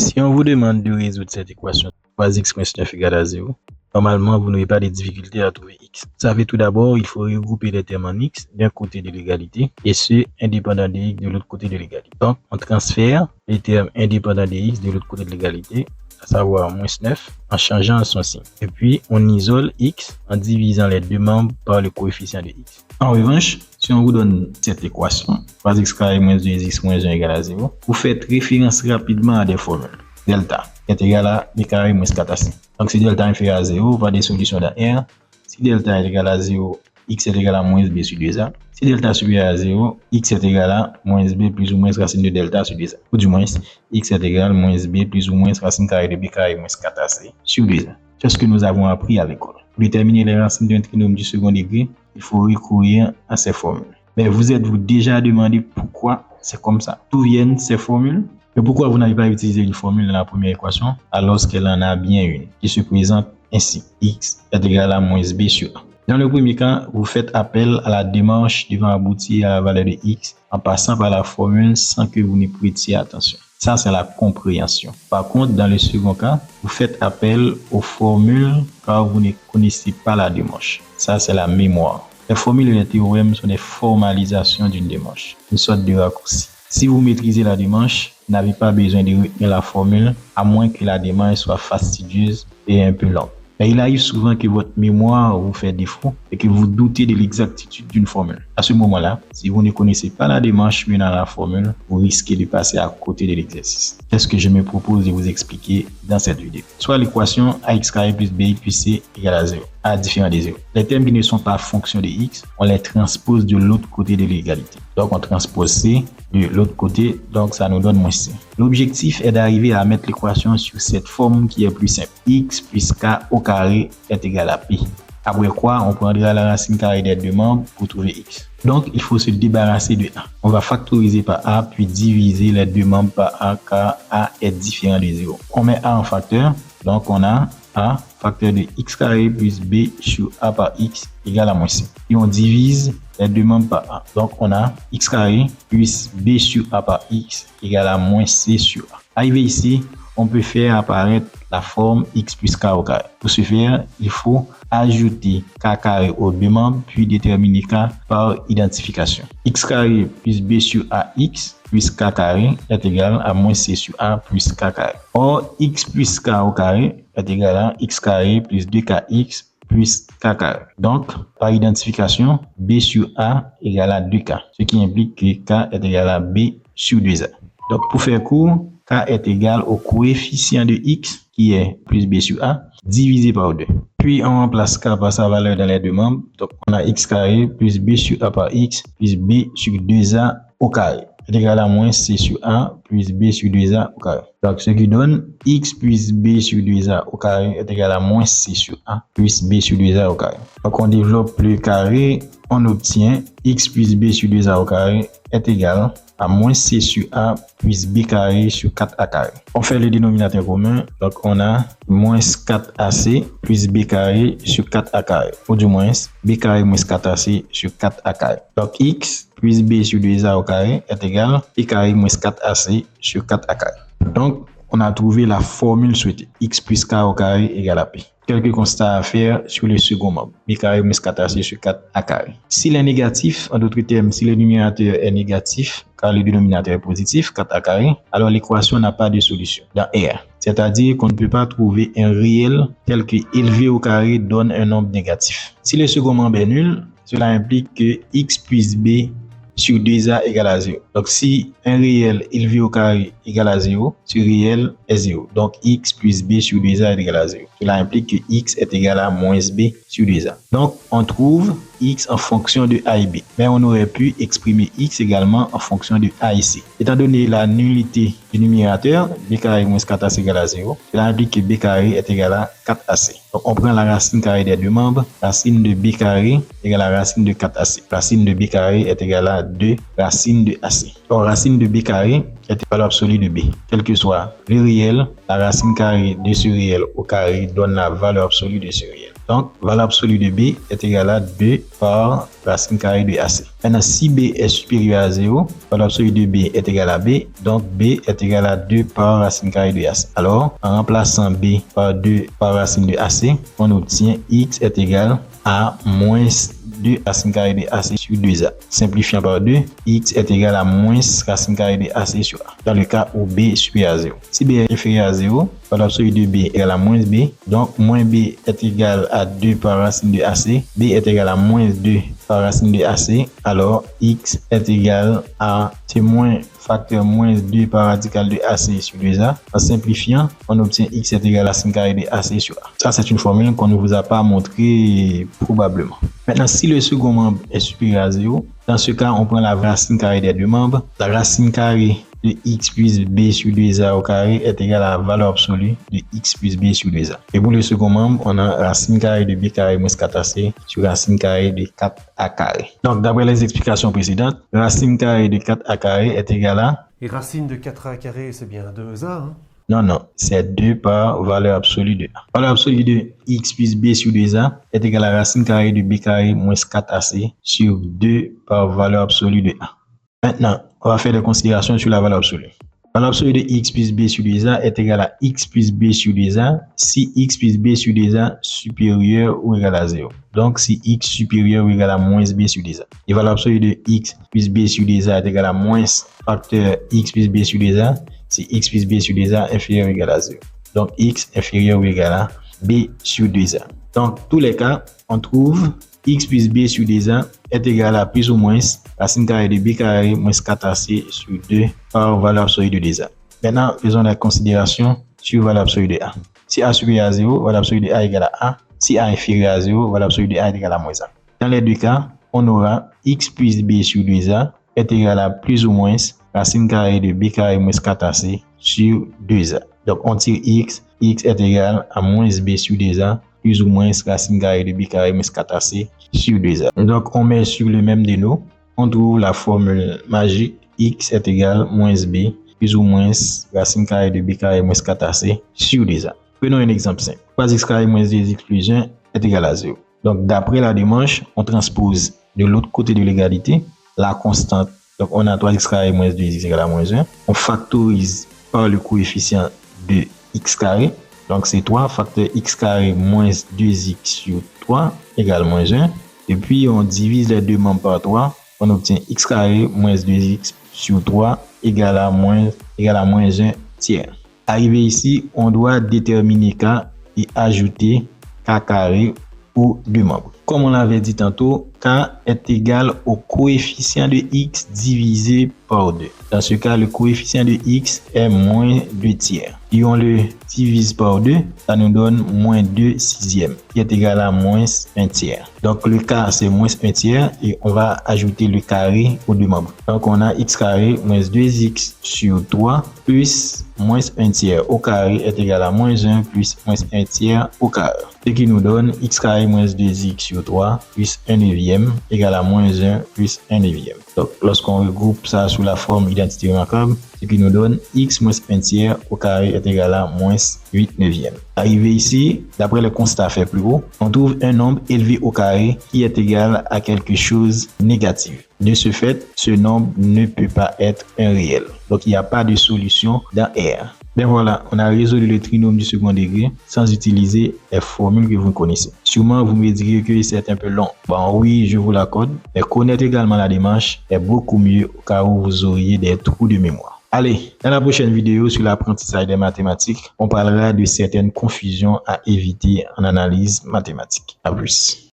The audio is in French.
Si on vous demande de résoudre cette équation 3x moins 9 égale à 0, normalement, vous n'aurez pas de difficulté à trouver x. Vous savez, tout d'abord, il faut regrouper les termes en x d'un côté de l'égalité et ceux indépendants de x de l'autre côté de l'égalité. Donc, on transfère les termes indépendants de x de l'autre côté de l'égalité, à savoir moins 9, en changeant son signe. Et puis, on isole x en divisant les deux membres par le coefficient de x. En revanche, si on vous donne cette équation, 3x carré moins 2x moins 1 égale à 0, vous faites référence rapidement à des formules. Delta est égal à b carré moins 4ac. Donc, si delta est inférieur à 0, on va des solutions dans R. Si delta est égal à 0, x est égal à moins b sur 2a. Si delta est supérieur à 0, x est égal à moins b plus ou moins racine de delta sur 2a. Ou du moins, x est égal à moins b plus ou moins racine carrée de b carré moins 4ac sur 2a. C'est ce que nous avons appris à l'école. Pour déterminer les racines d'un trinôme du second degré, il faut recourir à ces formules. Mais vous êtes-vous déjà demandé pourquoi c'est comme ça? D'où viennent ces formules? Et pourquoi vous n'avez pas utilisé une formule dans la première équation alors qu'elle en a bien une qui se présente ainsi. X est égal à moins b sur a. Dans le premier cas, vous faites appel à la démarche devant aboutir à la valeur de x en passant par la formule sans que vous n'y prêtiez attention. Ça, c'est la compréhension. Par contre, dans le second cas, vous faites appel aux formules car vous ne connaissez pas la démarche. Ça, c'est la mémoire. Les formules et les théorèmes sont des formalisations d'une démarche, une sorte de raccourci. Si vous maîtrisez la démarche, vous n'avez pas besoin de retenir la formule, à moins que la démarche soit fastidieuse et un peu lente. Mais il arrive souvent que votre mémoire vous fait défaut et que vous doutez de l'exactitude d'une formule. À ce moment-là, si vous ne connaissez pas la démarche menant à la formule, vous risquez de passer à côté de l'exercice. C'est ce que je me propose de vous expliquer dans cette vidéo. Soit l'équation ax carré plus bx plus c égale à 0, a différent de 0. Les termes qui ne sont pas fonction de x, on les transpose de l'autre côté de l'égalité. Donc on transpose c de l'autre côté, donc ça nous donne moins c. L'objectif est d'arriver à mettre l'équation sur cette forme qui est plus simple. X plus k au carré est égal à p. Après quoi, on prendra la racine carrée des deux membres pour trouver x. Donc, il faut se débarrasser de a. On va factoriser par a, puis diviser les deux membres par a, car a est différent de 0. On met a en facteur, donc on a a facteur de x carré plus b sur a par x égale à moins c. Et on divise les deux membres par a. Donc, on a x carré plus b sur a par x égale à moins c sur a. Arrivé ici, on peut faire apparaître la forme x plus k au carré. Pour ce faire, il faut ajouter k carré aux deux membres, puis déterminer k par identification. X carré plus b sur ax plus k carré est égal à moins c sur a plus k carré. Or, x plus k au carré est égal à x carré plus 2kx plus k carré. Donc, par identification, b sur a égale à 2k, ce qui implique que k est égal à b sur 2a. Donc, pour faire court, k est égal au coefficient de x, qui est plus b sur a, divisé par 2. Puis, on remplace k par sa valeur dans les deux membres. Donc, on a x carré plus b sur a par x plus b sur 2a au carré est égal à moins c sur a plus b sur 2a au carré. Donc, ce qui donne x plus b sur 2a au carré est égal à moins c sur a plus b sur 2a au carré. Donc, on développe le carré, on obtient x plus b sur 2a au carré est égal à moins c sur a plus b carré sur 4a carré. On fait le dénominateur commun, donc on a moins 4ac plus b carré sur 4a carré. Ou du moins, b carré moins 4ac sur 4a carré. Donc x plus b sur 2a au carré est égal à b carré moins 4ac sur 4a carré. Donc, on a trouvé la formule souhaitée. X plus k au carré égale à p. Quelques constats à faire sur le second membre. B carré moins 4ac sur 4a carré. S'il est négatif, en d'autres termes, si le numérateur est négatif, car le dénominateur est positif, 4a carré, alors l'équation n'a pas de solution dans R. C'est-à-dire qu'on ne peut pas trouver un réel tel que élevé au carré donne un nombre négatif. Si le second membre est nul, cela implique que x plus b sur 2a égale à 0. Donc, si un réel élevé au carré égale à 0, ce réel est 0. Donc, x plus b sur 2a est égal à 0. Cela implique que x est égal à moins b sur 2a. Donc, on trouve x en fonction de a et b. Mais on aurait pu exprimer x également en fonction de a et c. Étant donné la nullité du numérateur, b carré moins 4ac égale à 0, cela implique que b carré est égal à 4ac. Donc, on prend la racine carrée des deux membres. Racine de b carré égale à racine de 4ac. Racine de b carré est égal à 2 racine de ac. Donc, racine de b carré est la valeur absolue de b. Quel que soit le réel, la racine carrée de ce réel au carré donne la valeur absolue de ce réel. Donc, valeur absolue de B est égale à 2 par racine carrée de AC. Maintenant, si B est supérieur à 0, valeur absolue de B est égale à B, donc B est égal à 2 par racine carrée de AC. Alors, en remplaçant B par 2 par racine de AC, on obtient X est égal à moins 2 racine carrée de AC sur 2A. Simplifiant par 2, X est égal à moins racine carrée de AC sur A, dans le cas où B est supérieur à 0. Si B est inférieur à 0, valeur absolue de B est égal à moins B, donc moins B est égal à 2 par racine de AC, B est égal à moins 2 par racine de AC, alors X est égal à, c'est moins facteur moins 2 par radical de AC sur 2A. En simplifiant, on obtient X est égal à racine carrée de AC sur A. Ça, c'est une formule qu'on ne vous a pas montré probablement. Maintenant, si le second membre est supérieur à 0, dans ce cas, on prend la racine carrée des deux membres. La racine carrée de x plus b sur 2a au carré est égale à la valeur absolue de x plus b sur 2a. Et pour le second membre, on a racine carrée de b carré moins 4ac sur racine carrée de 4a carré. Donc, d'après les explications précédentes, racine carrée de 4a carré est égale à... Et racine de 4a carré, c'est bien 2a, hein? Non, c'est 2 par valeur absolue de A. Valeur absolue de x plus b sur 2a est égale à racine carrée de b carré moins 4ac sur 2 par valeur absolue de A. Maintenant, on va faire des considérations sur la valeur absolue. La valeur absolue de x plus b sur 2a est égale à x plus b sur 2a si x plus b sur 2a supérieur ou égal à 0. Donc, si x supérieur ou égal à moins b sur 2a. Et la valeur absolue de x plus b sur 2a est égale à moins facteur x plus b sur 2a si x plus b sur 2a inférieur ou égal à 0. Donc, x inférieur ou égal à b sur 2a. Donc, tous les cas, on trouve x plus b sur 2a est égal à plus ou moins racine carrée de b carré moins 4ac sur 2 par valeur absolue de 2a. Maintenant, faisons la considération sur valeur absolue de a. Si a supérieur à 0, valeur absolue de a égale à a. Si a inférieur à 0, valeur absolue de a est égale à moins a. Dans les deux cas, on aura x plus b sur 2a est égal à plus ou moins racine carrée de b carré moins 4ac sur 2a. Donc, on tire x est égal à moins b sur 2a plus ou moins racine carrée de b carré moins 4ac sur 2a. Donc, on met sur le même déno, on trouve la formule magique x est égal à moins b plus ou moins racine carrée de b carré moins 4ac sur 2a. Prenons un exemple simple. 3x carré moins 2x plus 1 est égal à 0. Donc, d'après la démarche, on transpose de l'autre côté de l'égalité la constante. Donc, on a 3x carré moins 2x égale à moins 1. On factorise par le coefficient de x carré. Donc, c'est 3 facteur x carré moins 2x sur 3 égale moins 1. Et puis, on divise les deux membres par 3. On obtient x carré moins 2x sur 3 égale à moins 1 tiers. Arrivé ici, on doit déterminer k et ajouter k carré aux deux membres. Comme on l'avait dit tantôt, k est égal au coefficient de x divisé par 2. Dans ce cas, le coefficient de x est moins 2 tiers. Et on le divise par 2, ça nous donne moins 2 sixièmes, qui est égal à moins 1 tiers. Donc le k c'est moins 1 tiers et on va ajouter le carré aux deux membres. Donc on a x carré moins 2x sur 3 plus moins 1 tiers au carré est égal à moins 1 plus moins 1 tiers au carré. Ce qui nous donne x carré moins 2x sur 3 plus 1 neuvième égale à moins 1 plus 1 neuvième. Donc lorsqu'on regroupe ça sous la forme identité remarquable, ce qui nous donne x moins 1 tiers au carré est égal à moins 8 neuvième. Arrivé ici, d'après le constat fait plus haut, on trouve un nombre élevé au carré qui est égal à quelque chose de négatif. De ce fait, ce nombre ne peut pas être un réel. Donc il n'y a pas de solution dans R. Ben voilà, on a résolu le trinôme du second degré sans utiliser les formules que vous connaissez. Sûrement, vous me direz que c'est un peu long. Bon oui, je vous l'accorde, mais connaître également la démarche est beaucoup mieux au cas où vous auriez des trous de mémoire. Allez, dans la prochaine vidéo sur l'apprentissage des mathématiques, on parlera de certaines confusions à éviter en analyse mathématique. À plus.